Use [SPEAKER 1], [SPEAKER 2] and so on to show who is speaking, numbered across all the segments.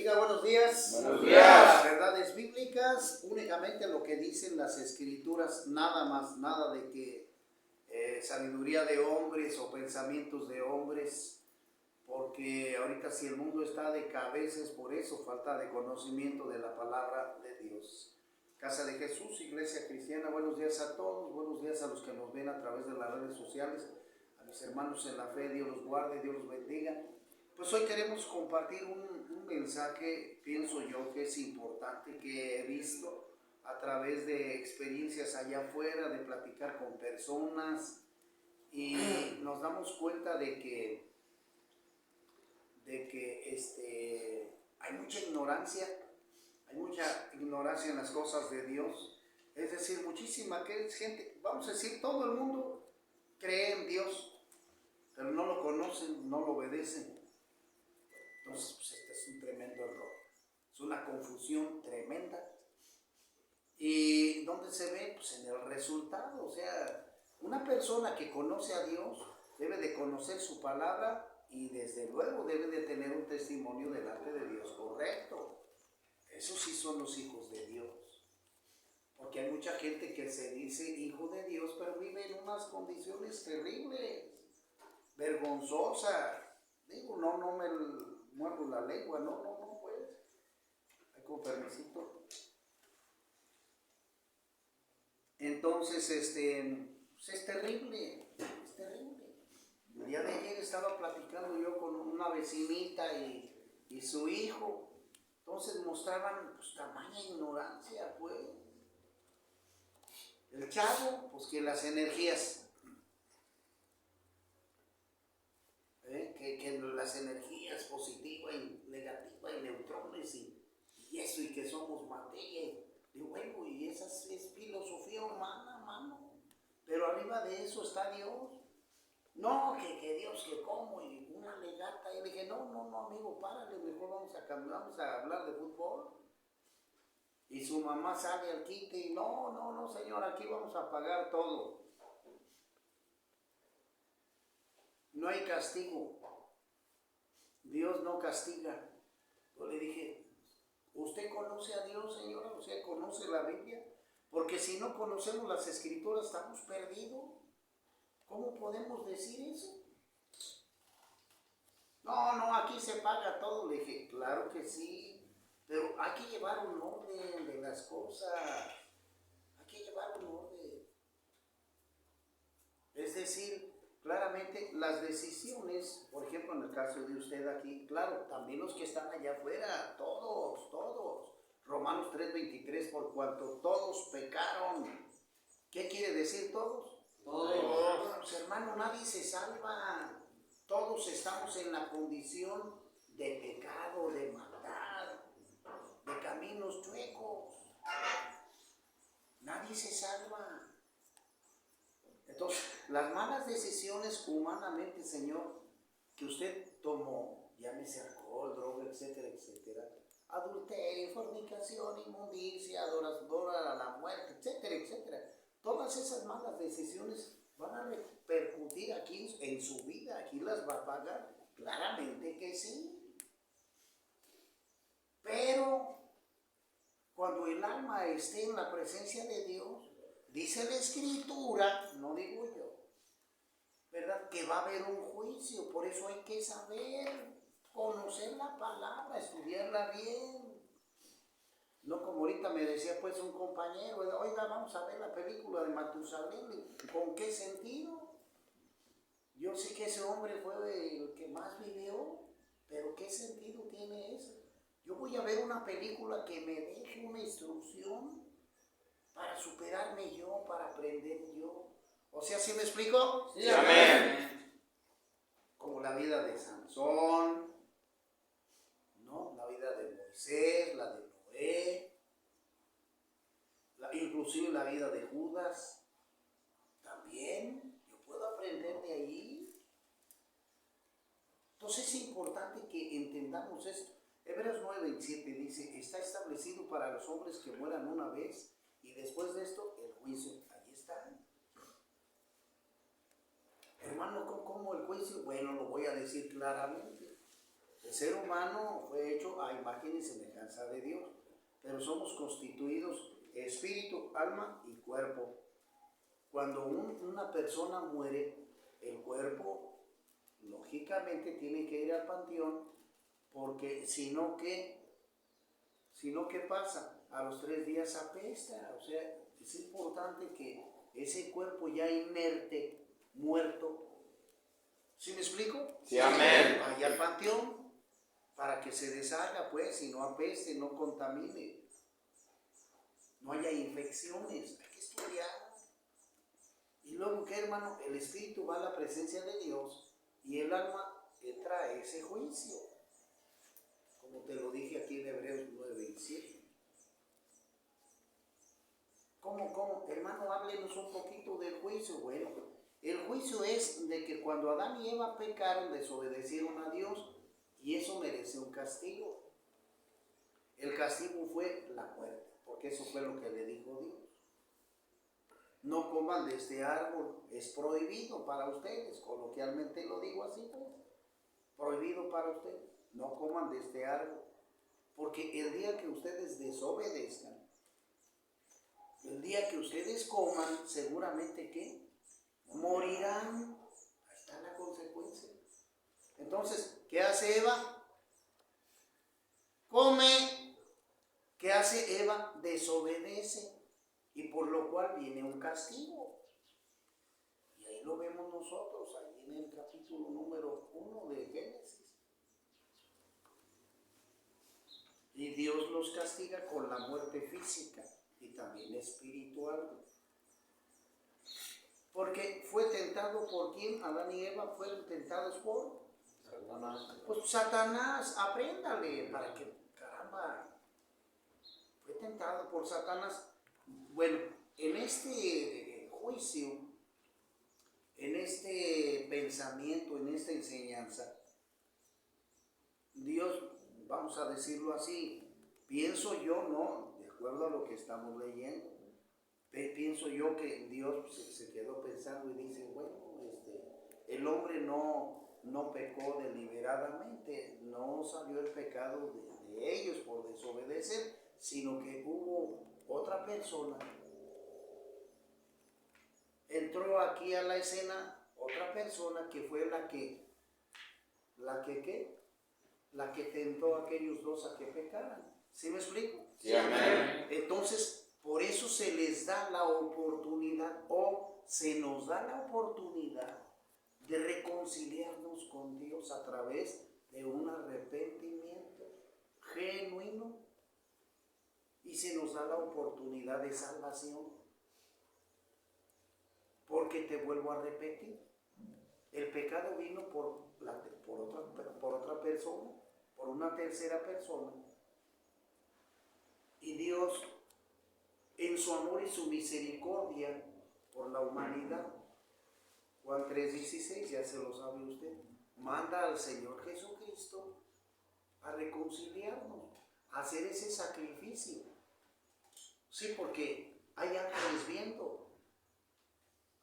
[SPEAKER 1] bendiga, buenos días.
[SPEAKER 2] Buenos días.
[SPEAKER 1] Verdades bíblicas, únicamente lo que dicen las escrituras, nada más, nada de que sabiduría de hombres o pensamientos de hombres, porque ahorita si el mundo está de cabeza es por eso, falta de conocimiento de la palabra de Dios. Casa de Jesús, Iglesia Cristiana, buenos días a todos, buenos días a los que nos ven a través de las redes sociales, a mis hermanos en la fe, Dios los guarde, Dios los bendiga. Pues hoy queremos compartir un mensaje, pienso yo, que es importante, que he visto a través de experiencias allá afuera, de platicar con personas, y nos damos cuenta de que hay mucha ignorancia en las cosas de Dios. Es decir, muchísima gente, vamos a decir, todo el mundo cree en Dios, pero no lo conocen, no lo obedecen. Entonces, pues este es un tremendo error, es una confusión tremenda. ¿Y dónde se ve? Pues en el resultado. O sea, una persona que conoce a Dios debe de conocer su palabra y desde luego debe de tener un testimonio delante de Dios correcto. Esos sí son los hijos de Dios. Porque hay mucha gente que se dice hijo de Dios, pero vive en unas condiciones terribles, vergonzosas. Digo, no me muerdo la lengua, no, pues. Hay con permisito. Entonces, pues es terrible. El día de ayer estaba platicando yo con una vecinita y su hijo. Entonces mostraban pues tamaña ignorancia, pues. El chavo, pues que las energías. Que las energías positiva y negativa y neutrones y eso, y que somos materia. Digo, bueno, y esa es filosofía humana, mano. Pero arriba de eso está Dios. No, que Dios, que cómo, y una legata. Y le dije, no, amigo, párale, mejor vamos a hablar de fútbol. Y su mamá sale al quite y no, señor, aquí vamos a pagar todo. No hay castigo. Dios no castiga. Yo le dije, ¿usted conoce a Dios, señora? O sea, ¿conoce la Biblia? Porque si no conocemos las Escrituras, estamos perdidos. ¿Cómo podemos decir eso? No, aquí se paga todo. Le dije, claro que sí, pero hay que llevar un orden de las cosas. Hay que llevar un orden. Es decir, claramente las decisiones, por ejemplo en el caso de usted aquí, claro, también los que están allá afuera, todos. Romanos 3:23, por cuanto todos pecaron. ¿Qué quiere decir todos? Todos. Pues, hermano, nadie se salva. Todos estamos en la condición de pecado, de maldad, de caminos chuecos. Nadie se salva. Entonces, las malas decisiones humanamente, Señor, que usted tomó, llámese alcohol, droga, etcétera, adulterio, fornicación, inmundicia, adoración a la muerte, etcétera. Todas esas malas decisiones van a repercutir aquí en su vida, aquí las va a pagar, claramente que sí. Pero cuando el alma esté en la presencia de Dios, dice la Escritura, no digo yo, ¿verdad?, que va a haber un juicio. Por eso hay que saber, conocer la palabra, estudiarla bien. No como ahorita me decía pues un compañero, oiga, vamos a ver la película de Matusalén. ¿Con qué sentido? Yo sé que ese hombre fue el que más vivió, pero ¿qué sentido tiene eso? Yo voy a ver una película que me deje una instrucción para superarme yo, para aprender yo. O sea, ¿sí me explico?
[SPEAKER 2] Sí, amén.
[SPEAKER 1] Como la vida de Sansón, ¿no? La vida de Moisés, la de Noé, inclusive la vida de Judas. También yo puedo aprender de ahí. Entonces es importante que entendamos esto. Hebreos 9:7 dice, está establecido para los hombres que mueran una vez y después de esto el juicio. Ahí está. Hermano, ¿cómo el juicio? Bueno, lo voy a decir claramente. El ser humano fue hecho a imagen y semejanza de Dios, pero somos constituidos espíritu, alma y cuerpo. Cuando una persona muere, el cuerpo lógicamente tiene que ir al panteón, porque si no, ¿qué pasa? A los 3 días apesta. O sea, es importante que ese cuerpo ya inerte, muerto, ¿sí me explico?
[SPEAKER 2] Sí, amén.
[SPEAKER 1] Vaya al panteón para que se deshaga, pues, y no apeste, no contamine, no haya infecciones. Hay que estudiar. Y luego, ¿qué, hermano? El espíritu va a la presencia de Dios y el alma entra a ese juicio, como te lo dije aquí en Hebreos 9:27. ¿Cómo? Hermano, háblenos un poquito del juicio. Bueno, el juicio es de que cuando Adán y Eva pecaron, desobedecieron a Dios, y eso merece un castigo. El castigo fue la muerte, porque eso fue lo que le dijo Dios. No coman de este árbol, es prohibido para ustedes, coloquialmente lo digo así, pues, prohibido para ustedes, no coman de este árbol, porque el día que ustedes desobedezcan, el día que ustedes coman, seguramente que morirán. Ahí está la consecuencia. Entonces, ¿qué hace Eva? Come. ¿Qué hace Eva? Desobedece. Y por lo cual viene un castigo. Y ahí lo vemos nosotros, ahí en el capítulo número 1 de Génesis. Y Dios los castiga con la muerte física y también espiritual. Porque fue tentado por quién. Adán y Eva fueron tentados por
[SPEAKER 2] Satanás.
[SPEAKER 1] Pues Satanás. Apréndale para que, caramba, fue tentado por Satanás. Bueno, en este juicio, en este pensamiento, en esta enseñanza, Dios, vamos a decirlo así, pienso yo, no, de acuerdo a lo que estamos leyendo, pienso yo que Dios se quedó pensando y dice, bueno, el hombre no pecó deliberadamente, no salió el pecado de ellos por desobedecer, sino que hubo otra persona, entró aquí a la escena otra persona que fue la que tentó a aquellos dos a que pecaran. ¿Sí me explico?
[SPEAKER 2] Sí, amén.
[SPEAKER 1] Entonces, por eso se les da la oportunidad, o se nos da la oportunidad de reconciliarnos con Dios a través de un arrepentimiento genuino, y se nos da la oportunidad de salvación. Porque te vuelvo a repetir, el pecado vino por otra persona, por una tercera persona, y Dios, en su amor y su misericordia por la humanidad, Juan 3:16, ya se lo sabe usted, manda al Señor Jesucristo a reconciliarnos, a hacer ese sacrificio. Sí, porque hay ángeles viendo,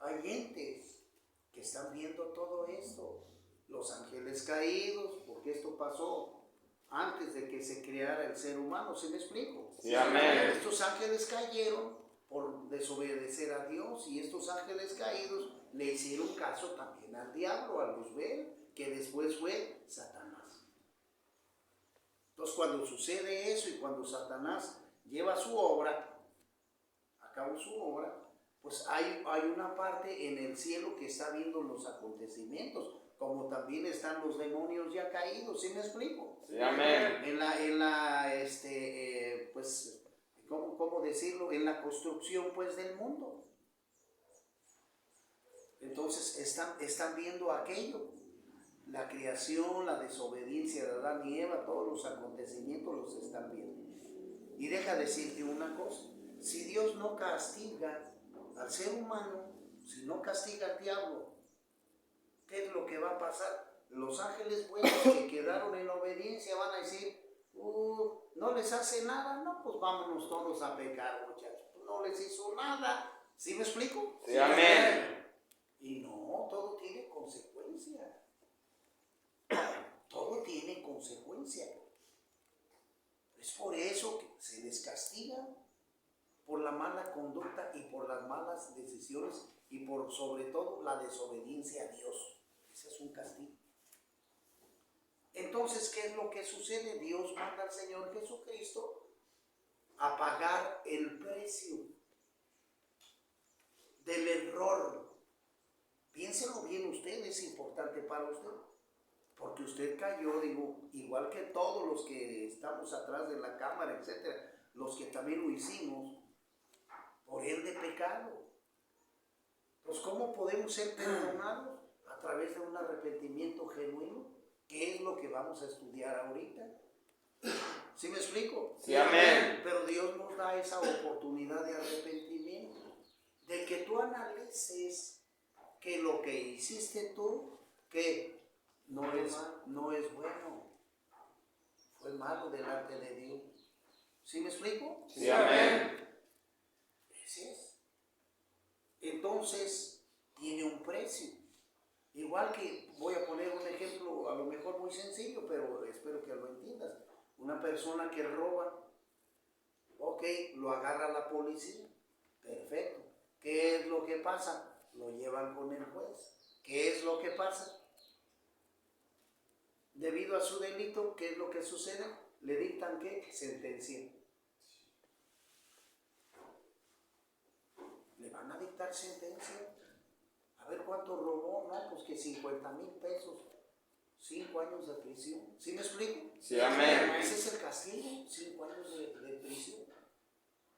[SPEAKER 1] hay entes que están viendo todo esto, los ángeles caídos, porque esto pasó antes de que se creara el ser humano. ¿Sí me explico?
[SPEAKER 2] Sí, amén.
[SPEAKER 1] Estos ángeles cayeron por desobedecer a Dios, y estos ángeles caídos le hicieron caso también al diablo, a Luzbel, que después fue Satanás. Entonces, cuando sucede eso y cuando Satanás lleva su obra, a cabo su obra, pues hay una parte en el cielo que está viendo los acontecimientos, como también están los demonios ya caídos. ¿Sí me explico?
[SPEAKER 2] Sí, amén.
[SPEAKER 1] Pues, ¿cómo decirlo? En la construcción, pues, del mundo. Entonces están viendo aquello, la creación, la desobediencia de Adán y Eva, todos los acontecimientos los están viendo. Y deja decirte una cosa, si Dios no castiga al ser humano, si no castiga al diablo, ¿qué es lo que va a pasar? Los ángeles buenos que quedaron en obediencia van a decir, no les hace nada, no, pues vámonos todos a pecar, muchachos, no les hizo nada. ¿Sí me explico?
[SPEAKER 2] Sí, amén.
[SPEAKER 1] Y no, todo tiene consecuencia. Todo todo tiene consecuencia. Es por eso que se les castiga por la mala conducta y por las malas decisiones y por sobre todo la desobediencia a Dios. Ese es un castigo. Entonces, ¿qué es lo que sucede? Dios manda al Señor Jesucristo a pagar el precio del error. Piénselo bien usted, es importante para usted. Porque usted cayó, digo, igual que todos los que estamos atrás de la cámara, etcétera, los que también lo hicimos, por el de pecado. Pues, ¿cómo podemos ser perdonados? A través de un arrepentimiento genuino, que es lo que vamos a estudiar ahorita. ¿Sí me explico?
[SPEAKER 2] Sí, amén.
[SPEAKER 1] Pero Dios nos da esa oportunidad de arrepentimiento, de que tú analices que lo que hiciste tú, que no es bueno, fue malo delante de Dios. ¿Sí me explico?
[SPEAKER 2] Sí, amén.
[SPEAKER 1] Ese es. Entonces, tiene un precio. Igual que, voy a poner un ejemplo, a lo mejor muy sencillo, pero espero que lo entiendas. Una persona que roba, ok, lo agarra la policía, perfecto. ¿Qué es lo que pasa? Lo llevan con el juez. ¿Qué es lo que pasa? Debido a su delito, ¿qué es lo que sucede? Le dictan ¿qué? Sentencia. Le van a dictar sentencia. A ver cuánto robó, no, pues que 50,000 pesos, 5 años de prisión. ¿Sí me explico?
[SPEAKER 2] Sí, amén.
[SPEAKER 1] Ese es el castigo, 5 años de prisión.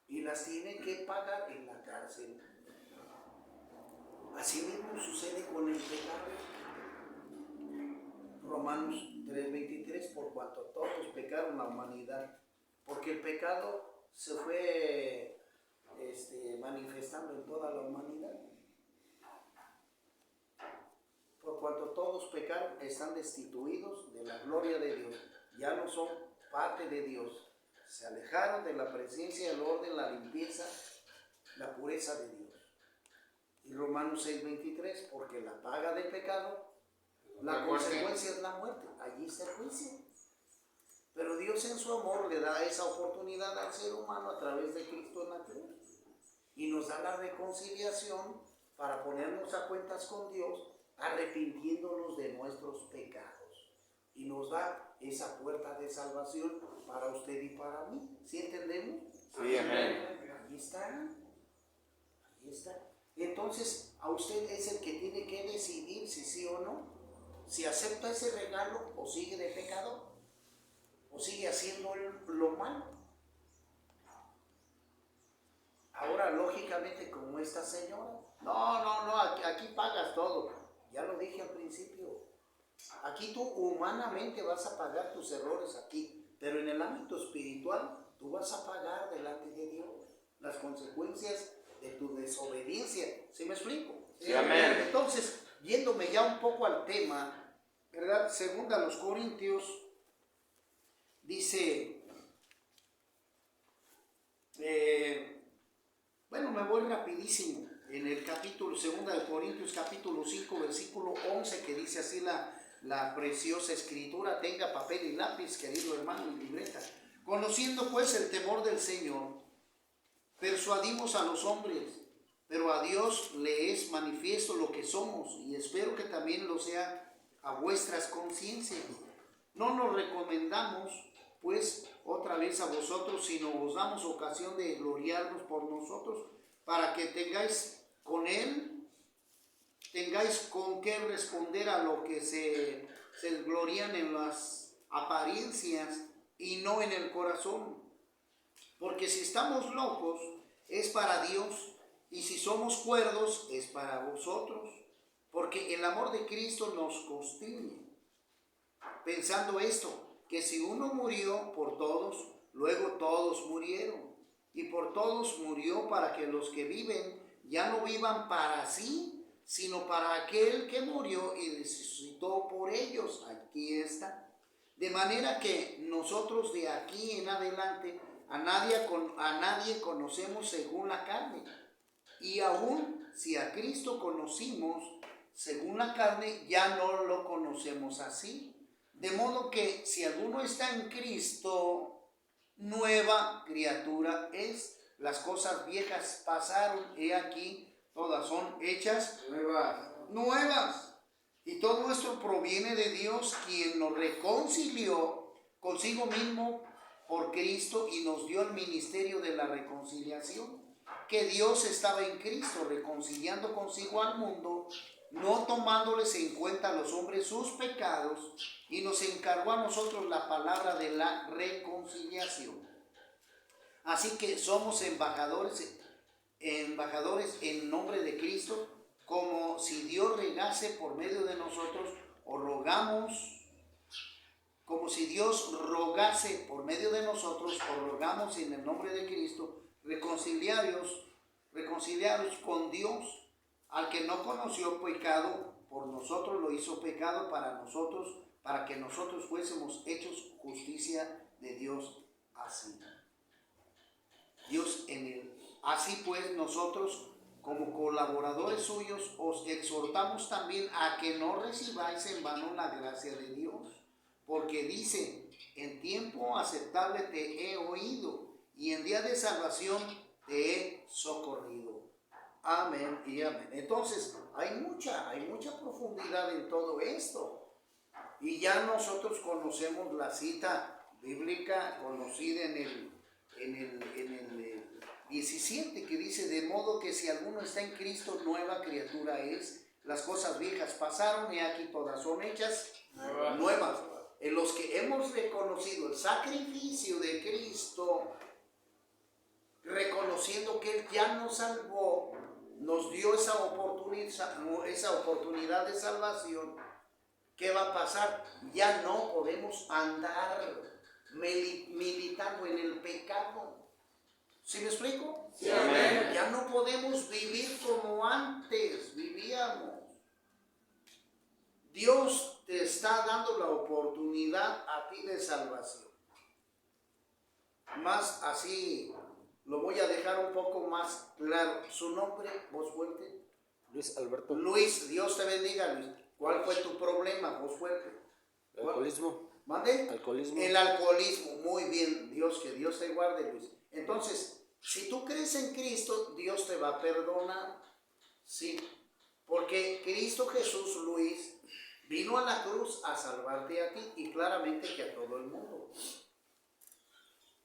[SPEAKER 1] Y las tienen que pagar en la cárcel. Así mismo sucede con el pecado. Romanos 3:23, por cuanto todos pecaron la humanidad, porque el pecado se fue manifestando en toda la humanidad. Por cuanto todos pecaron, están destituidos de la gloria de Dios, ya no son parte de Dios, se alejaron de la presencia, el orden, la limpieza, la pureza de Dios. Y Romanos 6:23, porque la paga del pecado, la consecuencia es la muerte. Allí está el juicio. Pero Dios en su amor le da esa oportunidad al ser humano a través de Cristo en la cruz. Y nos da la reconciliación para ponernos a cuentas con Dios, arrepintiéndonos de nuestros pecados. Y nos da esa puerta de salvación para usted y para mí. ¿Sí entendemos?
[SPEAKER 2] Sí, amén.
[SPEAKER 1] Ahí está. Ahí está. Entonces, a usted es el que tiene que decidir si sí o no. Si acepta ese regalo o sigue de pecador, o sigue haciendo lo malo. Ahora, lógicamente, como esta señora, no, aquí pagas todo. Ya lo dije al principio. Aquí tú humanamente vas a pagar tus errores aquí, pero en el ámbito espiritual tú vas a pagar delante de Dios las consecuencias de tu desobediencia. ¿Sí me explico?
[SPEAKER 2] Sí, amén.
[SPEAKER 1] Entonces, yéndome ya un poco al tema, ¿verdad? Segunda a los Corintios, dice, bueno, me voy rapidísimo, en el capítulo, segunda de Corintios, capítulo 5, versículo 11, que dice así la preciosa escritura: tenga papel y lápiz, querido hermano, y libreta. Conociendo pues el temor del Señor, persuadimos a los hombres, pero a Dios le es manifiesto lo que somos, y espero que también lo sea a vuestras conciencias. No nos recomendamos pues otra vez a vosotros, sino os damos ocasión de gloriarnos por nosotros, para que tengáis con qué responder a lo que se glorian en las apariencias y no en el corazón. Porque si estamos locos es para Dios, y si somos cuerdos es para vosotros, porque el amor de Cristo nos constriñe. Pensando esto, que si uno murió por todos, luego todos murieron, y por todos murió, para que los que viven ya no vivan para sí, sino para aquel que murió y resucitó por ellos. Aquí está. De manera que nosotros de aquí en adelante a nadie conocemos según la carne. Y aún si a Cristo conocimos según la carne, ya no lo conocemos así. De modo que si alguno está en Cristo, nueva criatura es. Las cosas viejas pasaron, he aquí, todas son hechas nuevas. Y todo esto proviene de Dios, quien nos reconcilió consigo mismo por Cristo y nos dio el ministerio de la reconciliación. Que Dios estaba en Cristo reconciliando consigo al mundo, no tomándoles en cuenta a los hombres sus pecados, y nos encargó a nosotros la palabra de la reconciliación. Así que somos embajadores en nombre de Cristo, como si Dios regase por medio de nosotros, o rogamos, como si Dios rogase por medio de nosotros, o rogamos en el nombre de Cristo, reconciliados con Dios. Al que no conoció pecado, por nosotros lo hizo pecado para nosotros, para que nosotros fuésemos hechos justicia de Dios así. Así pues nosotros, como colaboradores suyos, os exhortamos también a que no recibáis en vano la gracia de Dios, porque dice: en tiempo aceptable te he oído, y en día de salvación te he socorrido. Amén y amén. Entonces, hay mucha profundidad en todo esto. Y ya nosotros conocemos la cita bíblica conocida en el 17, que dice: de modo que si alguno está en Cristo, nueva criatura es. Las cosas viejas pasaron y aquí todas son hechas nuevas. En los que hemos reconocido el sacrificio de Cristo, reconociendo que Él ya nos salvó, nos dio esa oportunidad de salvación. ¿Qué va a pasar? Ya no podemos andar militando en el pecado. ¿Sí me explico?
[SPEAKER 2] Sí, amén.
[SPEAKER 1] Ya no podemos vivir como antes vivíamos. Dios te está dando la oportunidad a ti de salvación. Más así, lo voy a dejar un poco más claro. Su nombre, voz fuerte.
[SPEAKER 3] Luis Alberto.
[SPEAKER 1] Luis, Dios te bendiga, Luis. ¿Cuál fue tu problema, voz fuerte?
[SPEAKER 3] Alcoholismo.
[SPEAKER 1] ¿Mande?
[SPEAKER 3] Alcoholismo.
[SPEAKER 1] El alcoholismo. Muy bien, que Dios te guarde, Luis. Entonces, si tú crees en Cristo, Dios te va a perdonar. Sí, porque Cristo Jesús, Luis, vino a la cruz a salvarte a ti y claramente que a todo el mundo.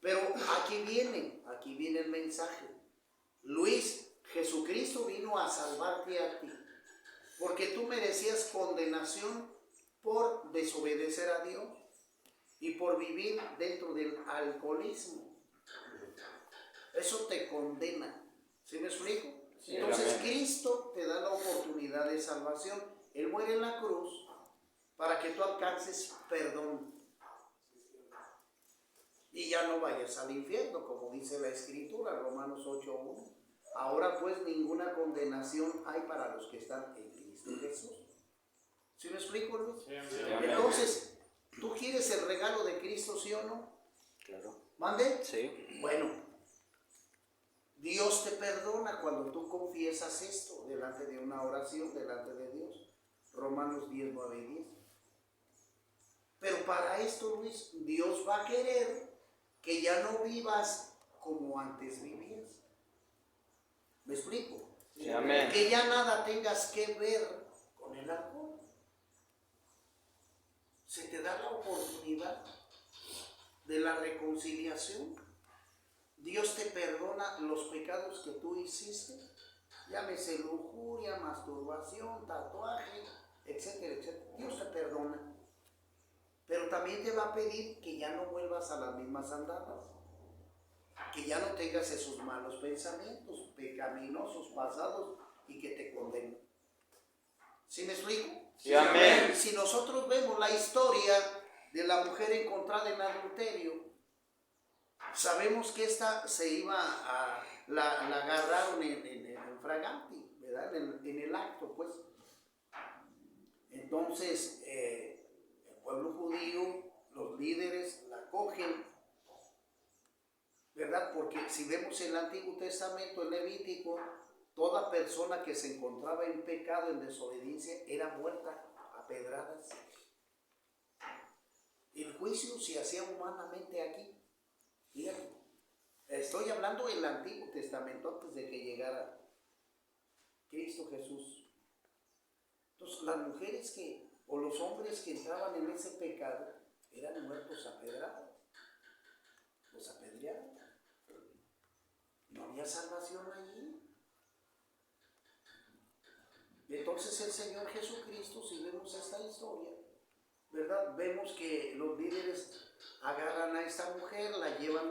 [SPEAKER 1] Pero aquí viene el mensaje. Luis, Jesucristo vino a salvarte a ti, porque tú merecías condenación por desobedecer a Dios y por vivir dentro del alcoholismo. Eso te condena. ¿Sí me explico?
[SPEAKER 2] Sí,
[SPEAKER 1] entonces
[SPEAKER 2] amén.
[SPEAKER 1] Cristo te da la oportunidad de salvación. Él muere en la cruz para que tú alcances perdón y ya no vayas al infierno, como dice la Escritura, Romanos 8:1. Ahora pues ninguna condenación hay para los que están en Cristo Jesús. ¿Sí me explico, Luis?
[SPEAKER 2] Sí, amén.
[SPEAKER 1] Entonces, ¿tú quieres el regalo de Cristo, sí o no?
[SPEAKER 3] Claro.
[SPEAKER 1] ¿Mande?
[SPEAKER 3] Sí.
[SPEAKER 1] Bueno, Dios te perdona cuando tú confiesas esto delante de una oración, delante de Dios. Romanos 10:9 y 10. Pero para esto, Luis, Dios va a querer que ya no vivas como antes vivías. ¿Me explico?
[SPEAKER 2] Sí, amén.
[SPEAKER 1] Que ya nada tengas que ver con el alcohol. Se te da la oportunidad de la reconciliación. Dios te perdona los pecados que tú hiciste, llámese lujuria, masturbación, tatuaje, etcétera, etcétera. Dios te perdona. Pero también te va a pedir que ya no vuelvas a las mismas andadas, que ya no tengas esos malos pensamientos pecaminosos pasados y que te condenen. ¿Sí me explico?
[SPEAKER 2] Sí, amén.
[SPEAKER 1] Si nosotros vemos la historia de la mujer encontrada en adulterio, sabemos que esta se iba a, la agarraron en fraganti, ¿verdad? En el acto, pues. Entonces, el pueblo judío, los líderes la cogen, ¿verdad? Porque si vemos el Antiguo Testamento, el Levítico, toda persona que se encontraba en pecado, en desobediencia, era muerta a pedradas. El juicio se hacía humanamente aquí. Fíjate, estoy hablando del Antiguo Testamento antes de que llegara Cristo Jesús. Entonces, las mujeres o los hombres que entraban en ese pecado eran muertos apedreados. Los apedreaban. No había salvación allí. Entonces el Señor Jesucristo, si vemos esta historia, ¿verdad? Vemos que los líderes agarran a esta mujer, la llevan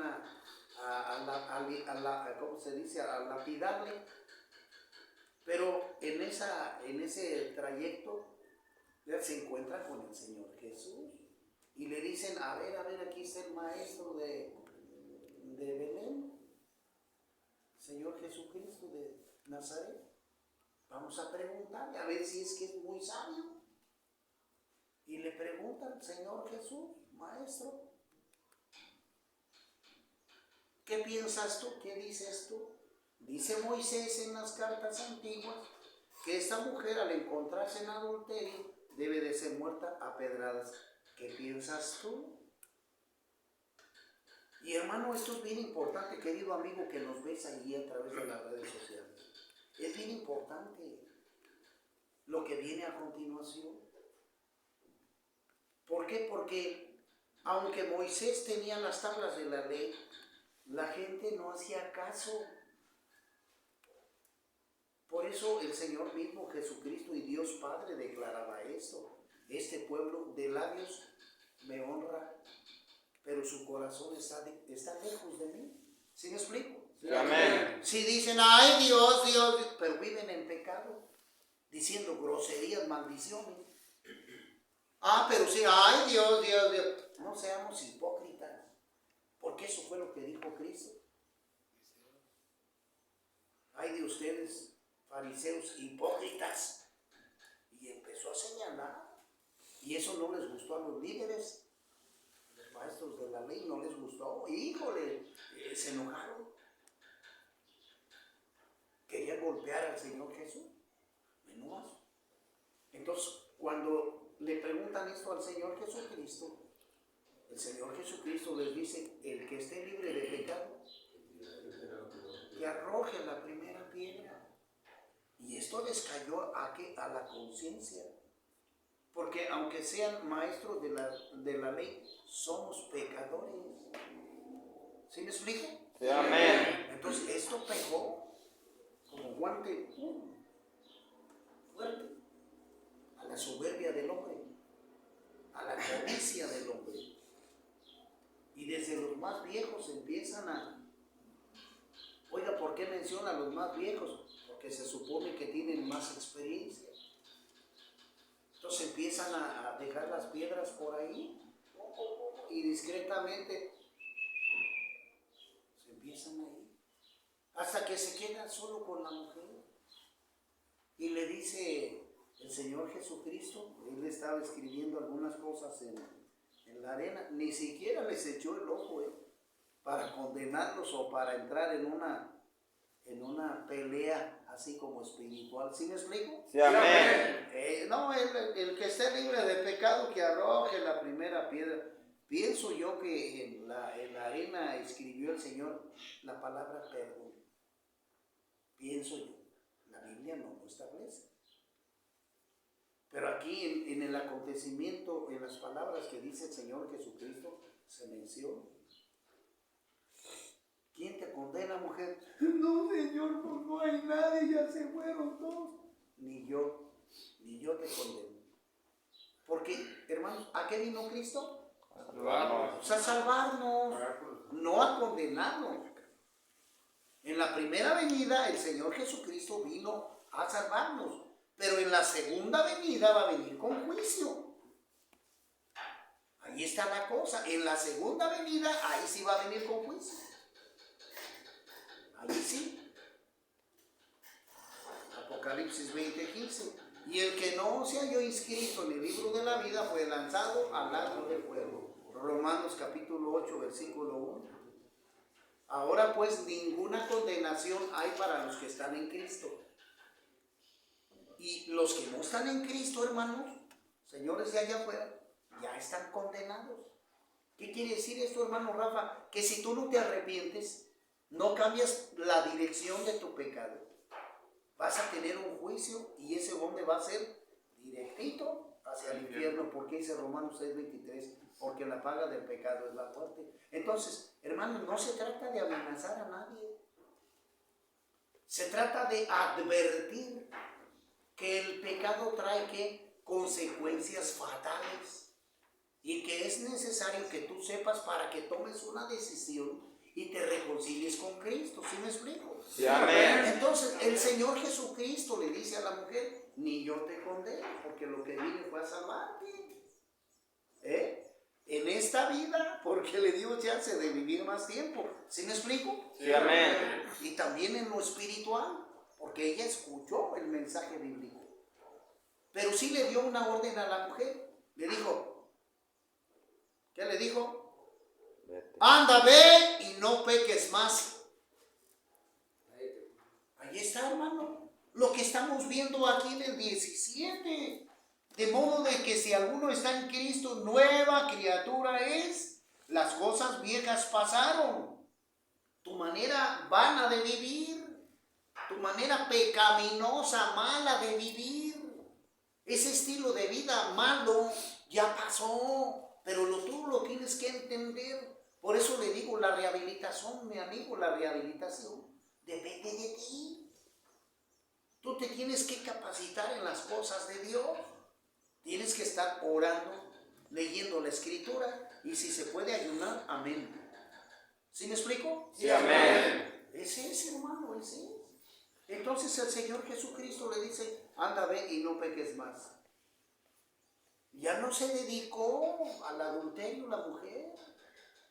[SPEAKER 1] ¿cómo se dice? A lapidarle. Pero en ese trayecto ya se encuentra con el Señor Jesús y le dicen, a ver, aquí está el maestro de Belén, Señor Jesucristo de Nazaret. Vamos a preguntarle, a ver si es que es muy sabio. Y le preguntan, Señor Jesús, maestro, ¿qué piensas tú? ¿Qué dices tú? Dice Moisés en las cartas antiguas que esta mujer al encontrarse en adulterio debe de ser muerta a pedradas. ¿Qué piensas tú? Y hermano, esto es bien importante, querido amigo que nos ves ahí a través de las redes sociales. Es bien importante lo que viene a continuación. ¿Por qué? Porque aunque Moisés tenía las tablas de la ley, la gente no hacía caso. Por eso el Señor mismo, Jesucristo y Dios Padre declaraba esto. Este pueblo de labios me honra, pero su corazón está lejos de mí. ¿Sí me explico?
[SPEAKER 2] Sí, amén.
[SPEAKER 1] Si dicen, ay Dios, Dios, pero viven en pecado, diciendo groserías, maldiciones. Ah, pero sí, ay Dios, Dios, Dios. No seamos hipócritas, porque eso fue lo que dijo Cristo. Ay de ustedes, fariseos hipócritas. Y empezó a señalar. Y eso no les gustó a los líderes. Los maestros de la ley no les gustó. Híjole, se enojaron. Querían golpear al Señor Jesús. Menudas. Entonces, cuando le preguntan esto al Señor Jesucristo, el Señor Jesucristo les dice, el que esté libre de pecado, que arroje la primera piedra. Y esto les cayó a la conciencia. Porque aunque sean maestros de la ley, somos pecadores. ¿Sí me explico?
[SPEAKER 2] Sí, amén.
[SPEAKER 1] Entonces esto pegó como guante fuerte a la soberbia del hombre, a la codicia del hombre. Y desde los más viejos empiezan oiga, ¿por qué menciona a los más viejos? Porque se supone que tienen más experiencia. Entonces empiezan a dejar las piedras por ahí y discretamente se empiezan a ir. Hasta que se queda solo con la mujer. Y le dice el Señor Jesucristo, él estaba escribiendo algunas cosas en la arena, ni siquiera les echó el ojo para condenarlos o para entrar en una pelea así como espiritual. ¿Sí me explico?
[SPEAKER 2] Sí, amén.
[SPEAKER 1] No, el que esté libre de pecado que arroje la primera piedra. Pienso yo que en la arena escribió el Señor la palabra perdón. Pienso yo. La Biblia no lo establece. Pero aquí en el acontecimiento, en las palabras que dice el Señor Jesucristo, se menciona. ¿Quién te condena, mujer? No, Señor, pues no hay nadie, ya se fueron todos. Ni yo te condeno. Porque, hermanos, ¿a qué vino Cristo?
[SPEAKER 2] Salvarnos.
[SPEAKER 1] A salvarnos, no a condenarnos. En la primera venida, el Señor Jesucristo vino a salvarnos, pero en la segunda venida va a venir con juicio. Ahí está la cosa. En la segunda venida, ahí sí va a venir con juicio. Ahí sí. Apocalipsis 20:15. Y el que no se halló inscrito en el libro de la vida fue lanzado al lago del fuego. Romanos capítulo 8, versículo 1. Ahora pues ninguna condenación hay para los que están en Cristo. Y los que no están en Cristo, hermanos, señores de allá afuera, ya están condenados. ¿Qué quiere decir esto, hermano Rafa? Que si tú no te arrepientes, no cambias la dirección de tu pecado, vas a tener un juicio y ese hombre va a ser directito hacia el infierno, porque dice Romanos 6:23, porque la paga del pecado es la muerte. Entonces, hermano, no se trata de amenazar a nadie, se trata de advertir que el pecado trae ¿qué? Consecuencias fatales, y que es necesario que tú sepas para que tomes una decisión y te reconcilies con Cristo. ¿Sí me explico?
[SPEAKER 2] Sí, amén.
[SPEAKER 1] Entonces el Señor Jesucristo le dice a la mujer, ni yo te condeno, porque lo que vine fue a salvarte. En esta vida, porque le dio chance de vivir más tiempo. ¿Sí me explico?
[SPEAKER 2] Sí, amén.
[SPEAKER 1] Y también en lo espiritual, porque ella escuchó el mensaje bíblico. Pero sí le dio una orden a la mujer. Le dijo, ¿qué le dijo?
[SPEAKER 3] Vete.
[SPEAKER 1] Anda, ve y no peques más. Ahí está, hermano, lo que estamos viendo aquí en el 17. De modo de que si alguno está en Cristo, nueva criatura es. Las cosas viejas pasaron. Tu manera vana de vivir, tu manera pecaminosa, mala de vivir, ese estilo de vida malo ya pasó, pero tú lo tienes que entender. Por eso le digo, la rehabilitación, mi amigo, la rehabilitación depende de ti. Tú te tienes que capacitar en las cosas de Dios. Tienes que estar orando, leyendo la Escritura, y si se puede ayunar, amén. ¿Sí me explico?
[SPEAKER 2] Sí, amén.
[SPEAKER 1] Ese es, hermano, ese es. Entonces el Señor Jesucristo le dice, anda, ve y no peques más. Ya no se dedicó al adulterio la mujer,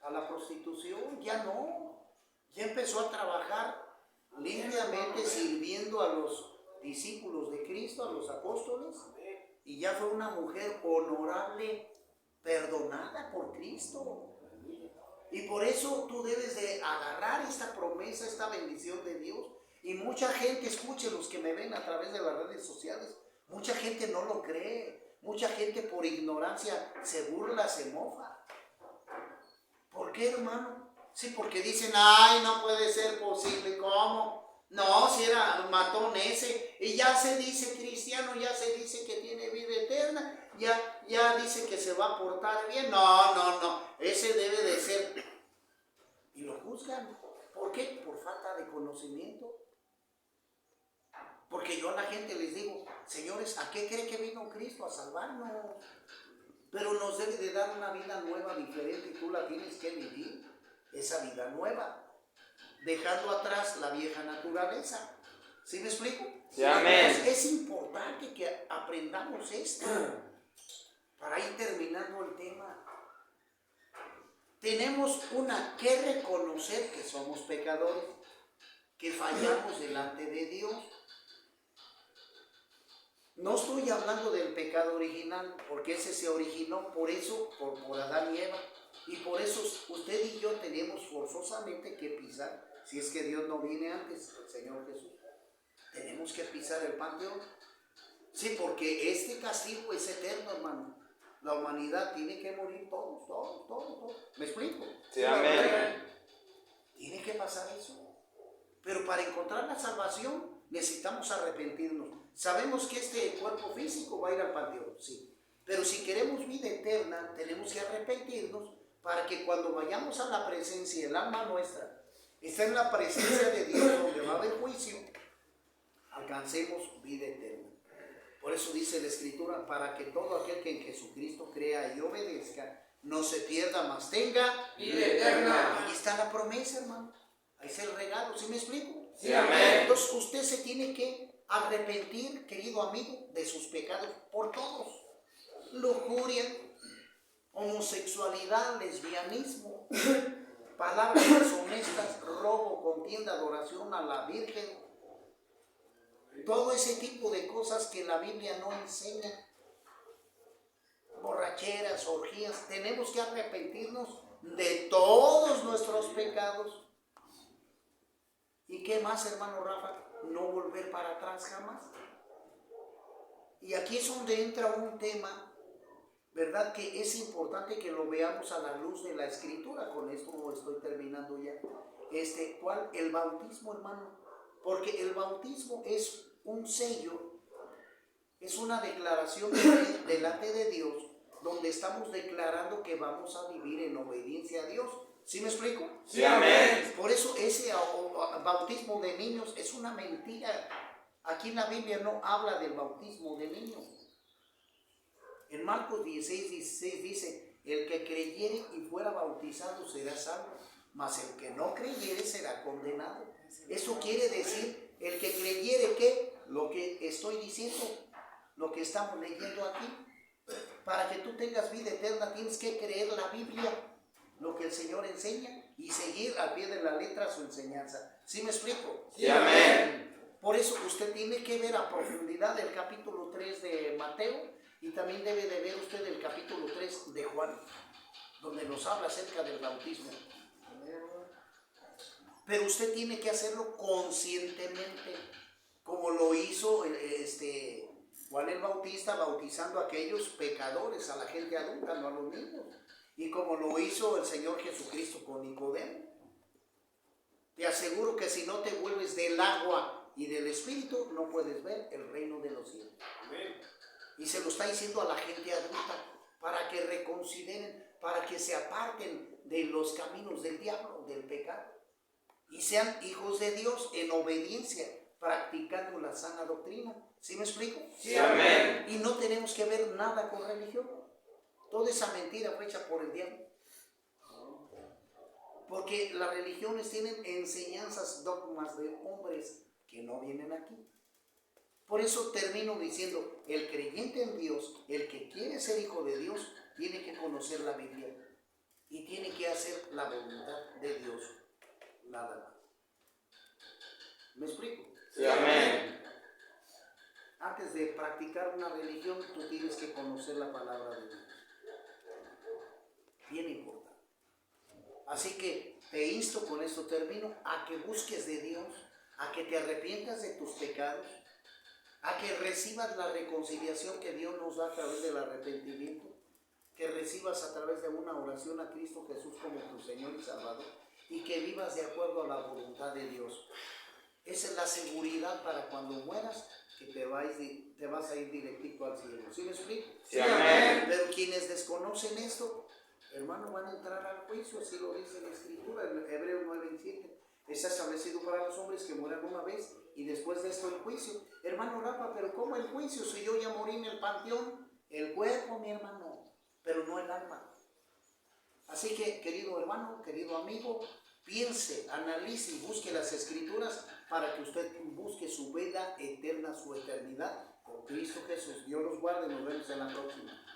[SPEAKER 1] a la prostitución, ya no. Ya empezó a trabajar limpiamente sirviendo a los discípulos de Cristo, a los apóstoles, y ya fue una mujer honorable, perdonada por Cristo. Y por eso tú debes de agarrar esta promesa, esta bendición de Dios. Y mucha gente, escuche los que me ven a través de las redes sociales, mucha gente no lo cree, mucha gente por ignorancia se burla, se mofa. ¿Por qué, hermano? Sí, porque dicen, ay, no puede ser posible, ¿cómo? No, si era matón ese, y ya se dice cristiano, ya se dice que tiene vida eterna, ya dice que se va a portar bien. No, ese debe de ser. Y lo juzgan. ¿Por qué? Por falta de conocimiento. Porque yo a la gente les digo, señores, ¿a qué cree que vino Cristo? A salvarnos. Pero nos debe de dar una vida nueva, diferente, y tú la tienes que vivir, esa vida nueva, dejando atrás la vieja naturaleza. ¿Sí me explico?
[SPEAKER 2] Sí, amén.
[SPEAKER 1] Es importante que aprendamos esto para ir terminando el tema. Tenemos que reconocer que somos pecadores, que fallamos delante de Dios. No estoy hablando del pecado original, porque ese se originó por Adán y Eva. Y por eso usted y yo tenemos forzosamente que pisar, si es que Dios no viene antes, el Señor Jesús. Tenemos que pisar el panteón. Sí, porque este castigo es eterno, hermano. La humanidad tiene que morir todos. ¿Me explico?
[SPEAKER 2] Sí, amén.
[SPEAKER 1] Tiene que pasar eso. Pero para encontrar la salvación necesitamos arrepentirnos. Sabemos que este cuerpo físico va a ir al panteón, sí. Pero si queremos vida eterna, tenemos que arrepentirnos para que cuando vayamos a la presencia, el alma nuestra está en la presencia de Dios, donde va a haber juicio, alcancemos vida eterna. Por eso dice la Escritura, para que todo aquel que en Jesucristo crea y obedezca, no se pierda, mas tenga
[SPEAKER 2] vida eterna.
[SPEAKER 1] Ahí está la promesa, hermano. Ahí está el regalo, ¿sí me explico?
[SPEAKER 2] Sí, amén.
[SPEAKER 1] Entonces usted se tiene que arrepentir, querido amigo, de sus pecados por todos. Lujuria, homosexualidad, lesbianismo, palabras deshonestas, robo, contienda, adoración a la Virgen. Todo ese tipo de cosas que la Biblia no enseña. Borracheras, orgías. Tenemos que arrepentirnos de todos nuestros pecados. ¿Y qué más, hermano Rafa? No volver para atrás jamás. Y aquí es donde entra un tema ¿verdad? Que es importante que lo veamos a la luz de la Escritura. Con esto estoy terminando ya. ¿Cuál? El bautismo, hermano. Porque el bautismo es un sello, es una declaración delante de Dios, donde estamos declarando que vamos a vivir en obediencia a Dios. ¿Sí me explico?
[SPEAKER 2] Sí, amén.
[SPEAKER 1] Por eso ese bautismo de niños es una mentira. Aquí en la Biblia no habla del bautismo de niños. En Marcos 16 dice, el que creyere y fuera bautizado será salvo, mas el que no creyere será condenado. Eso quiere decir, el que creyere que lo que estoy diciendo, lo que estamos leyendo aquí, para que tú tengas vida eterna tienes que creer la Biblia, lo que el Señor enseña, y seguir al pie de la letra su enseñanza. ¿Sí me explico?
[SPEAKER 2] Sí, amén.
[SPEAKER 1] Por eso usted tiene que ver a profundidad el capítulo 3 de Mateo, y también debe de ver usted el capítulo 3 de Juan, donde nos habla acerca del bautismo. Pero usted tiene que hacerlo conscientemente, como lo hizo Juan el Bautista, bautizando a aquellos pecadores, a la gente adulta, no a los niños. Y como lo hizo el Señor Jesucristo con Nicodemo. Te aseguro que si no te vuelves del agua y del Espíritu, no puedes ver el reino de los cielos. Amén. Y se lo está diciendo a la gente adulta, para que reconsideren, para que se aparten de los caminos del diablo, del pecado, y sean hijos de Dios en obediencia, practicando la sana doctrina. ¿Sí me explico?
[SPEAKER 2] Sí, amén.
[SPEAKER 1] Y no tenemos que ver nada con religión. Toda esa mentira fue hecha por el diablo. Porque las religiones tienen enseñanzas, dogmas de hombres que no vienen aquí. Por eso termino diciendo, el creyente en Dios, el que quiere ser hijo de Dios, tiene que conocer la Biblia y tiene que hacer la voluntad de Dios. Nada más. ¿Me explico?
[SPEAKER 2] Sí, amén.
[SPEAKER 1] Antes de practicar una religión, tú tienes que conocer la palabra de Dios. Bien importante. Así que te insto, con esto termino, a que busques de Dios, a que te arrepientas de tus pecados, a que recibas la reconciliación que Dios nos da a través del arrepentimiento, que recibas a través de una oración a Cristo Jesús como tu Señor y Salvador, y que vivas de acuerdo a la voluntad de Dios. Esa es la seguridad para cuando mueras, que te vas a ir directito al cielo. ¿Sí me explico?
[SPEAKER 2] Sí, amén.
[SPEAKER 1] Pero quienes desconocen esto, hermano, van a entrar al juicio, así lo dice la Escritura, en Hebreos 9:7. Está establecido para los hombres que mueran una vez y después de esto el juicio. Hermano Rafa, pero ¿cómo el juicio? Si yo ya morí en el panteón, el cuerpo, mi hermano, pero no el alma. Así que, querido hermano, querido amigo, piense, analice y busque las Escrituras para que usted busque su vida eterna, su eternidad con Cristo Jesús. Dios los guarde, nos vemos en la próxima.